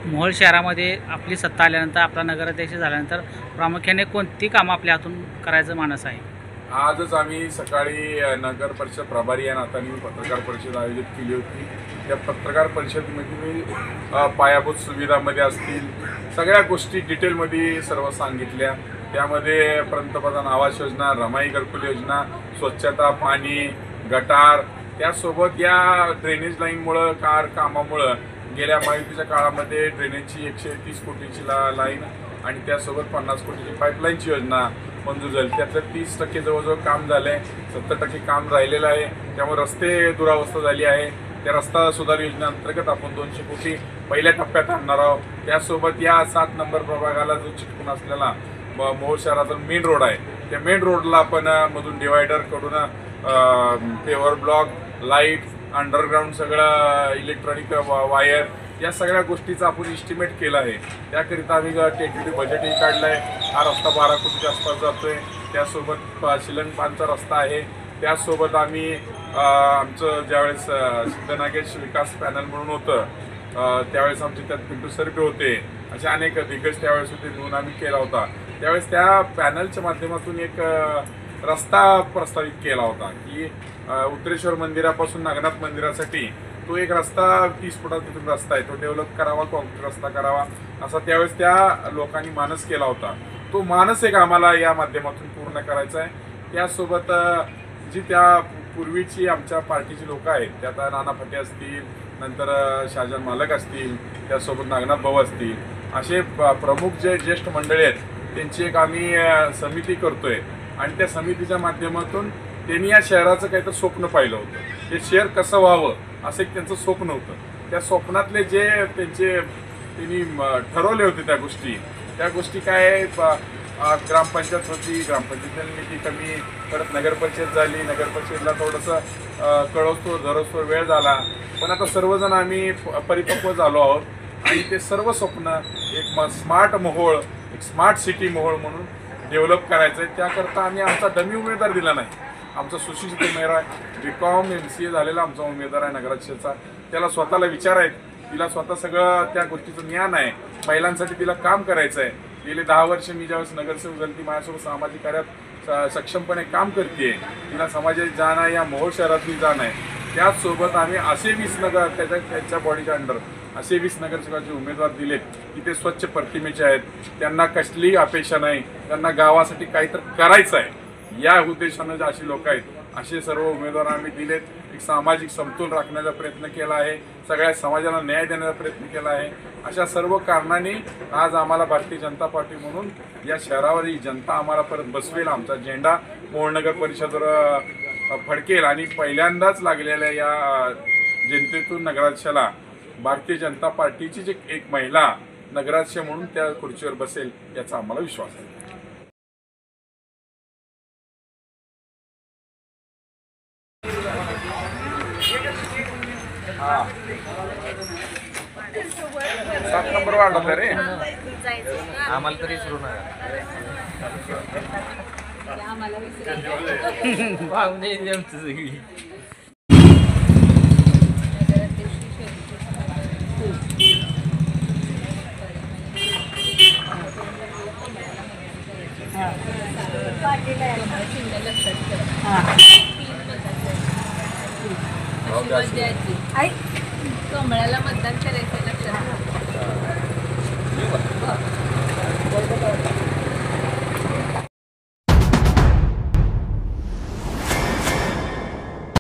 मोहोळ शहरामध्ये आपली सत्ता आल्यानंतर, आपला नगराध्यक्ष झाल्यानंतर प्रामुख्याने कोणती कामं आपल्या हातून करायचं मानस आहे? आजच आम्ही सकाळी नगर परिषद प्रभारी या नात्याने पत्रकार परिषद आयोजित केली होती। त्या पत्रकार परिषदेमध्ये मी पायाभूत सुविधांमध्ये असतील सगळ्या गोष्टी डिटेलमध्ये सर्व सांगितल्या। त्यामध्ये पंतप्रधान आवास योजना, रमाई घरकुल योजना, स्वच्छता, पाणी, गटार, त्यासोबत या ड्रेनेज लाईनमुळं कामामुळं गेल्या महायुतीच्या काळामध्ये ड्रेनेजची 130 कोटीची लाईन आणि त्यासोबत 50 कोटीची पाईपलाईनची योजना मंजूर झाली। त्यातलं 30% जवळजवळ काम झालं आहे, 70% काम राहिलेलं आहे। त्यामुळे रस्ते दुरावस्था झाली आहे। त्या रस्ता सुधार योजनेअंतर्गत आपण 200 कोटी पहिल्या टप्प्यात आणणार आहोत। त्यासोबत या 7 नंबर प्रभागाला जो चिटकून असलेला मोहोळ शहराचा मेन रोड आहे, त्या मेन रोडला आपण मधून डिवायडर कडून पेवर ब्लॉक, लाईट, अंडरग्राउंड सगळं इलेक्ट्रॉनिक वायर या सगळ्या गोष्टीचा आपण इस्टिमेट केला आहे। त्याकरिता आम्ही टेक्निकल बजेटही काढलं आहे। हा रस्ता 12 कोटीच्या आसपास जातोय। त्यासोबत शिलंगपानचा रस्ता आहे। त्यासोबत आम्ही आमचं ज्यावेळेस सिद्धनागेश विकास पॅनल म्हणून होतं त्यावेळेस आमचे त्यात पिंटू सर्वे होते, असे अनेक दिग्गज त्यावेळेस होते म्हणून आम्ही केला होता। त्यावेळेस त्या पॅनलच्या माध्यमातून एक रस्ता प्रस्तावित केला होता की उत्तरेश्वर मंदिरापासून नागनाथ मंदिरासाठी तो एक रस्ता 30 फुटाचा तिथून रस्ता आहे, तो डेव्हलप करावा, कॉन्क्रीट रस्ता करावा असा त्यावेळेस त्या लोकांनी मानस केला होता। तो मानस एक आम्हाला या माध्यमातून पूर्ण करायचा आहे। त्यासोबत जी त्या पूर्वीची आमच्या पार्टीची लोक आहेत, त्यात नाना फटे असतील, नंतर शाहजान मालक असतील, त्यासोबत नागनाथ भाऊ असतील, असे प्रमुख जे ज्येष्ठ मंडळी आहेत त्यांची एक आम्ही समिती करतोय आणि त्या समितीच्या माध्यमातून त्यांनी या शहराचं काहीतरी स्वप्न पाहिलं होतं। ते शहर कसं व्हावं असं एक त्यांचं स्वप्न होतं। त्या स्वप्नातले जे त्यांनी ठरवले होते त्या गोष्टी काय, ग्रामपंचायत होती, ग्रामपंचायतीला निधी कमी, परत नगरपरिषद झाली, नगरपरिषदला थोडंसं कळवस्तोर वेळ झाला, पण आता सर्वजण आम्ही परिपक्व झालो आहोत आणि ते सर्व स्वप्न एक स्मार्ट मोहोळ, एक स्मार्ट सिटी मोहोळ म्हणून डेव्हलप करायचं आहे। त्याकरता आम्ही आमचा डमी उमेदवार दिला नाही। आमचा सुशिक्षित उमेदवार आहे, BCom MCA झालेला आमचा उमेदवार आहे नगराध्यक्षाचा। त्याला स्वतःला विचार आहेत, तिला स्वतः सगळं त्या गोष्टीचं ज्ञान आहे, महिलांसाठी तिला काम करायचं आहे। गेले 10 वर्ष मी ज्यावेळेस नगरसेवक झाली ती माझ्यासोबत सामाजिक कार्यात सक्षमपणे काम करते। तिला समाजाची जाण आहे, या मोहोळ शहरातली जाण आहे। त्याचसोबत आम्ही असे 20 त्यांच्या बॉडीच्या अंडर असे 20 नगरसेवकाचे उमेदवार दिलेत की ते स्वच्छ प्रतिमेचे आहेत, त्यांना कसलीही अपेक्षा नाही, त्यांना गावासाठी काहीतरी करायचं आहे या उद्देशानं जे अशी लोक आहेत असे सर्व उमेदवार आम्ही दिलेत। एक सामाजिक समतोल राखण्याचा प्रयत्न केला आहे, सगळ्या समाजाला न्याय देण्याचा प्रयत्न केला आहे। अशा सर्व कारणांनी आज आम्हाला भारतीय जनता पार्टी म्हणून या शहरावर ही जनता आम्हाला परत बसवेल, आमचा झेंडा मोहोळ नगर परिषदेवर फडकेल आणि पहिल्यांदाच लागलेल्या या जनतेतून नगराध्यक्षाला भारतीय जनता पार्टीची जी एक महिला नगराध्यक्ष म्हणून त्या खुर्चीवर बसेल याचा आम्हाला विश्वास आहे। हाँ 7 नंबर वाढला रे आम्हाला तरी सुरू नाही कमळाला मतदान करायचं लक्षात